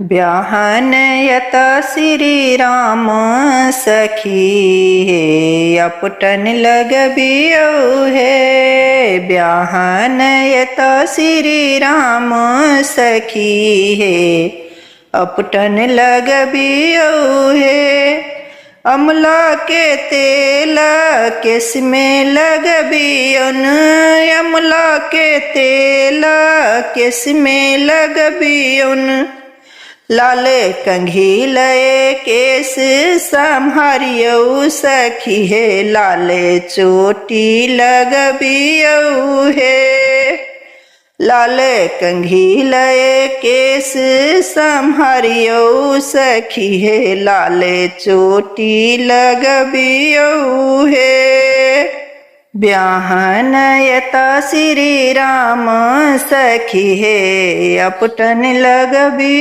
ब्याहन यत श्री राम सखी हे अपटन लगबियो हे। ब्याहन यत श्री राम सखी हे अपटन लगबियो हे। अमला के तेल केस में लगबियोन, अमला के तेल केस में लगबियोन। लाल कंघी लय केस संहारियो सखी हे लाल चोटी लगबियो हे। लाल कंघी लय केस संहारियो सखी हे लाल चोटी लगबियो हे। ब्याहन यत श्री राम सखी हे अपटन लगबियो